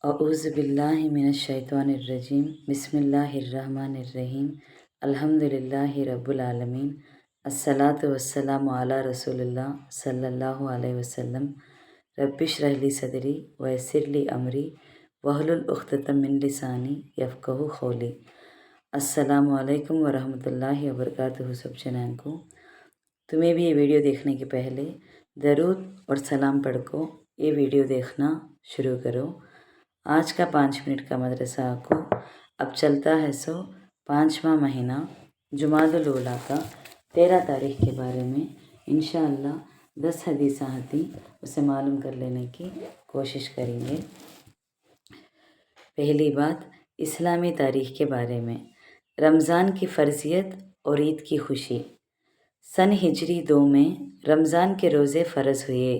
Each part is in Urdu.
اعوذ باللہ من الشیطان الرجیم بسم اللہ الرحمن الرحیم الحمدللہ رب العالمین الصلاۃ والسلام علی رسول اللہ صلی اللہ علیہ وسلم رب اشرح لی صدری ویسر لی امری واحلل عقدۃ من لسانی یفقہوا قولی۔ السلام علیکم ورحمۃ اللہ وبرکاتہ سب جنان کو۔ تمہیں بھی یہ ویڈیو دیکھنے کے پہلے درود اور سلام پڑھ کو یہ ویڈیو دیکھنا شروع کرو۔ آج کا 5 منٹ کا مدرسہ کو اب چلتا ہے 5واں مہینہ جمادی الاولیٰ کا 13 تاریخ کے بارے میں انشاءاللہ 10 حدیث آتی اسے معلوم کر لینے کی کوشش کریں گے۔ پہلی بات، اسلامی تاریخ کے بارے میں، رمضان کی فرضیت اور عید کی خوشی۔ سن ہجری 2 میں رمضان کے روزے فرض ہوئے۔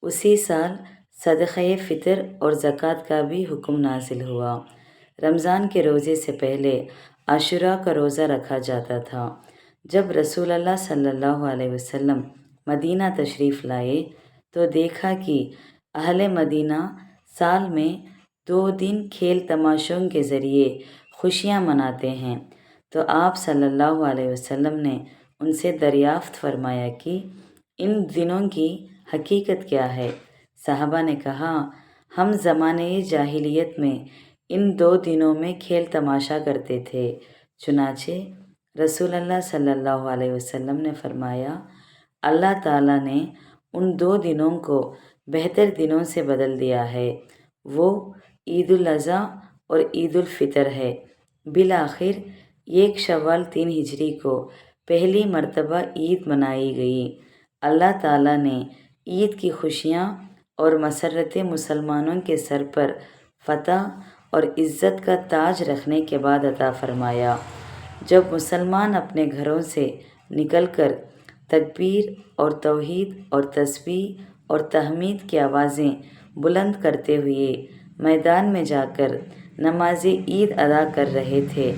اسی سال صدقہ فطر اور زکوٰۃ کا بھی حکم نازل ہوا۔ رمضان کے روزے سے پہلے عاشوراء کا روزہ رکھا جاتا تھا۔ جب رسول اللہ صلی اللہ علیہ وسلم مدینہ تشریف لائے تو دیکھا کہ اہل مدینہ سال میں 2 دن کھیل تماشوں کے ذریعے خوشیاں مناتے ہیں، تو آپ صلی اللہ علیہ وسلم نے ان سے دریافت فرمایا کہ ان دنوں کی حقیقت کیا ہے؟ صحابہ نے کہا، ہم زمانے جاہلیت میں ان 2 دنوں میں کھیل تماشا کرتے تھے۔ چنانچہ رسول اللہ صلی اللہ علیہ وسلم نے فرمایا، اللہ تعالیٰ نے ان 2 دنوں کو بہتر دنوں سے بدل دیا ہے، وہ عید الاضحیٰ اور عید الفطر ہے۔ بالآخر 1 شوال 3 ہجری کو پہلی مرتبہ عید منائی گئی۔ اللہ تعالیٰ نے عید کی خوشیاں اور مسرتیں مسلمانوں کے سر پر فتح اور عزت کا تاج رکھنے کے بعد عطا فرمایا۔ جب مسلمان اپنے گھروں سے نکل کر تکبیر اور توحید اور تسبیح اور تحمید کی آوازیں بلند کرتے ہوئے میدان میں جا کر نماز عید ادا کر رہے تھے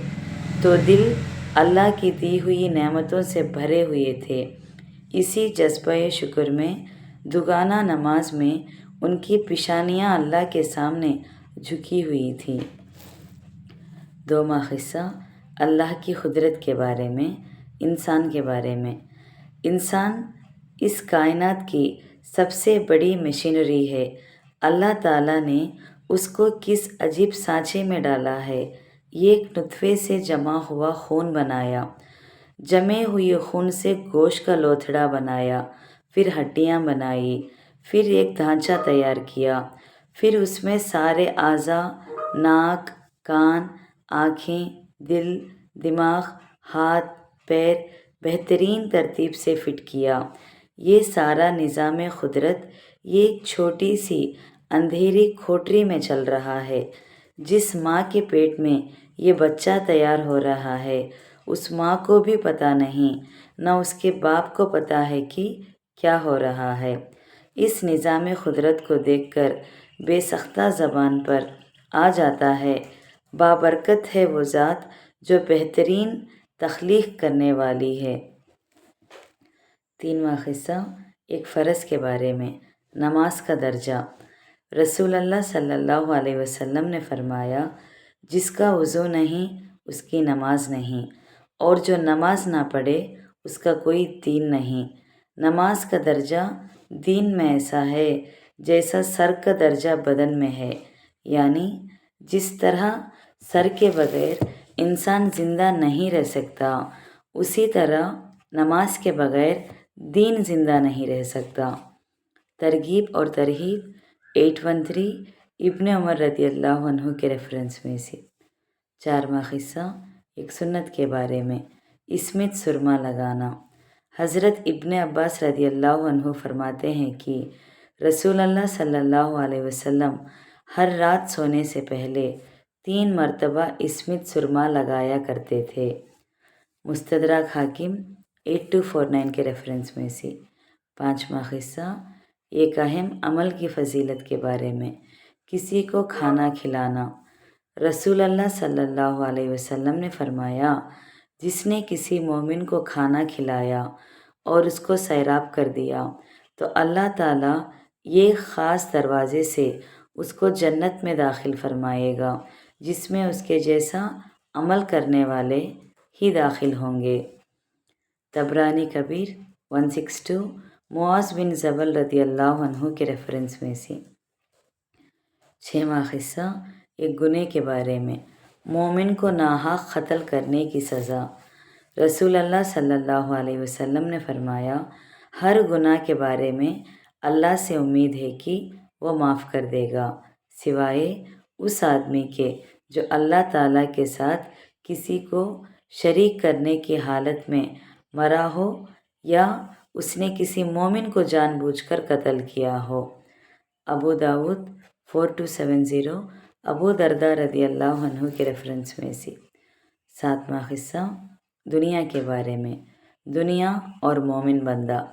تو دل اللہ کی دی ہوئی نعمتوں سے بھرے ہوئے تھے۔ اسی جذبہ شکر میں دوگانہ نماز میں ان کی پیشانیاں اللہ کے سامنے جھکی ہوئی تھیں۔ 2واں قصہ، اللہ کی قدرت کے بارے میں، انسان کے بارے میں۔ انسان اس کائنات کی سب سے بڑی مشینری ہے۔ اللہ تعالیٰ نے اس کو کس عجیب سانچے میں ڈالا ہے۔ ایک نطفے سے جمع ہوا خون بنایا، جمے ہوئے خون سے گوشت کا لوتھڑا بنایا، پھر ہڈیاں بنائی، پھر ایک ڈھانچہ تیار کیا، پھر اس میں سارے اعضاء، ناک، کان، آنکھیں، دل، دماغ، ہاتھ، پیر بہترین ترتیب سے فٹ کیا۔ یہ سارا نظام قدرت ایک چھوٹی سی اندھیری کھوپڑی میں چل رہا ہے۔ جس ماں کے پیٹ میں یہ بچہ تیار ہو رہا ہے، اس ماں کو بھی پتہ نہیں، نہ اس کے باپ کو پتہ ہے کہ کیا ہو رہا ہے۔ اس نظام قدرت کو دیکھ کر بے ساختہ زبان پر آ جاتا ہے، بابرکت ہے وہ ذات جو بہترین تخلیق کرنے والی ہے۔ 3واں قصہ، ایک فرض کے بارے میں، نماز کا درجہ۔ رسول اللہ صلی اللہ علیہ وسلم نے فرمایا، جس کا وضو نہیں اس کی نماز نہیں، اور جو نماز نہ پڑھے اس کا کوئی دین نہیں۔ نماز کا درجہ دین میں ایسا ہے جیسا سر کا درجہ بدن میں ہے، یعنی جس طرح سر کے بغیر انسان زندہ نہیں رہ سکتا، اسی طرح نماز کے بغیر دین زندہ نہیں رہ سکتا۔ ترغیب اور ترہیب 813 ابن عمر رضی اللہ عنہ کے ریفرنس میں سے۔ 4واں قصہ، ایک سنت کے بارے میں، اسمت سرما لگانا۔ حضرت ابن عباس رضی اللہ عنہ فرماتے ہیں کہ رسول اللہ صلی اللہ علیہ وسلم ہر رات سونے سے پہلے 3 مرتبہ اسمت سرما لگایا کرتے تھے۔ مستدرک حاکم 8249 کے ریفرنس میں سے۔ 5واں قصہ، ایک اہم عمل کی فضیلت کے بارے میں، کسی کو کھانا کھلانا۔ رسول اللہ صلی اللہ علیہ وسلم نے فرمایا، جس نے کسی مومن کو کھانا کھلایا اور اس کو سیراب کر دیا تو اللہ تعالیٰ یہ خاص دروازے سے اس کو جنت میں داخل فرمائے گا جس میں اس کے جیسا عمل کرنے والے ہی داخل ہوں گے۔ طبرانی کبیر 162 معاذ بن جبل رضی اللہ عنہ کے ریفرنس میں سے۔ 6واں قصہ ایک گناہ کے بارے میں، مومن کو ناحق قتل کرنے کی سزا۔ رسول اللہ صلی اللہ علیہ وسلم نے فرمایا، ہر گناہ کے بارے میں اللہ سے امید ہے کہ وہ معاف کر دے گا، سوائے اس آدمی کے جو اللہ تعالیٰ کے ساتھ کسی کو شریک کرنے کی حالت میں مرا ہو یا اس نے کسی مومن کو جان بوجھ کر قتل کیا ہو۔ ابو داؤد 4270 ابو درداء رضی اللہ عنہ کے ریفرنس میں سے۔ 7واں قصہ دنیا کے بارے میں، دنیا اور مومن بندہ۔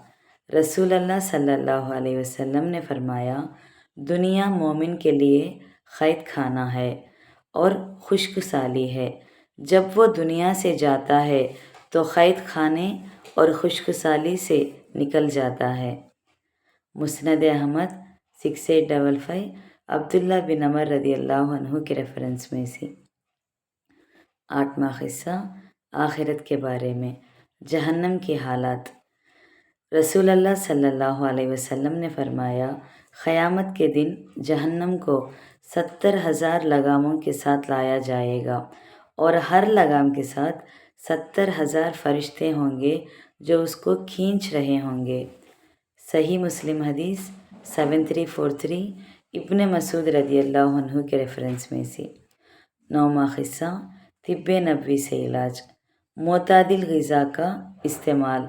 رسول اللہ صلی اللہ علیہ وسلم نے فرمایا، دنیا مومن کے لیے قید خانہ ہے اور خشک سالی ہے۔ جب وہ دنیا سے جاتا ہے تو قید خانے اور خشک سالی سے نکل جاتا ہے۔ مسند احمد 6855 عبداللہ بن عمر رضی اللہ عنہ کے ریفرنس میں سے۔ 8واں قصہ آخرت کے بارے میں، جہنم کی حالات۔ رسول اللہ صلی اللہ علیہ وسلم نے فرمایا، قیامت کے دن جہنم کو 70,000 لگاموں کے ساتھ لایا جائے گا اور ہر لگام کے ساتھ 70,000 فرشتے ہوں گے جو اس کو کھینچ رہے ہوں گے۔ صحیح مسلم حدیث 7343 ابن مسعود رضی اللہ عنہ کے ریفرنس میں سے۔ 9واں قصہ طب نبوی سے علاج، معتدل غذا کا استعمال۔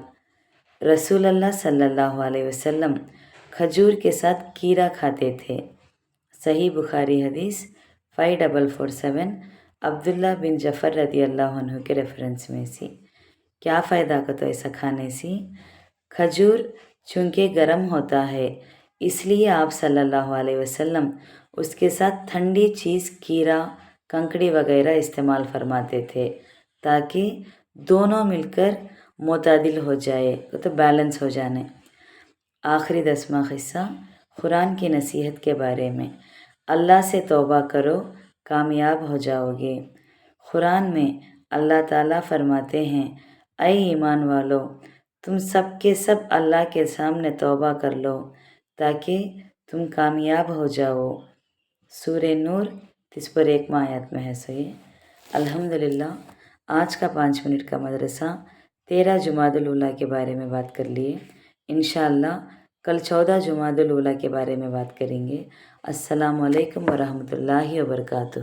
رسول اللہ صلی اللہ علیہ وسلم کھجور کے ساتھ کیرا کھاتے تھے۔ صحیح بخاری حدیث 5447 عبداللہ بن جعفر رضی اللہ عنہ کے ریفرنس میں سے۔ کیا فائدہ کا تو ایسا کھانے سے؟ کھجور چونکہ گرم ہوتا ہے اس لیے آپ صلی اللہ علیہ وسلم اس کے ساتھ ٹھنڈی چیز کیرا، کنکڑی وغیرہ استعمال فرماتے تھے تاکہ دونوں مل کر معتدل ہو جائے، تو بیلنس ہو جانے۔ آخری 10واں قصہ قرآن کی نصیحت کے بارے میں، اللہ سے توبہ کرو کامیاب ہو جاؤ گے۔ قرآن میں اللہ تعالیٰ فرماتے ہیں، اے ایمان والو، تم سب کے سب اللہ کے سامنے توبہ کر لو تاکہ تم کامیاب ہو جاؤ۔ سورہ نور 1 آیت میں ہے۔ سوئے الحمدللہ آج کا 5 منٹ کا مدرسہ 13 جمادی الاولیٰ کے بارے میں بات کر لیے۔ انشاءاللہ کل 14 جمادی الاولیٰ کے بارے میں بات کریں گے۔ السلام علیکم ورحمۃ اللہ وبرکاتہ۔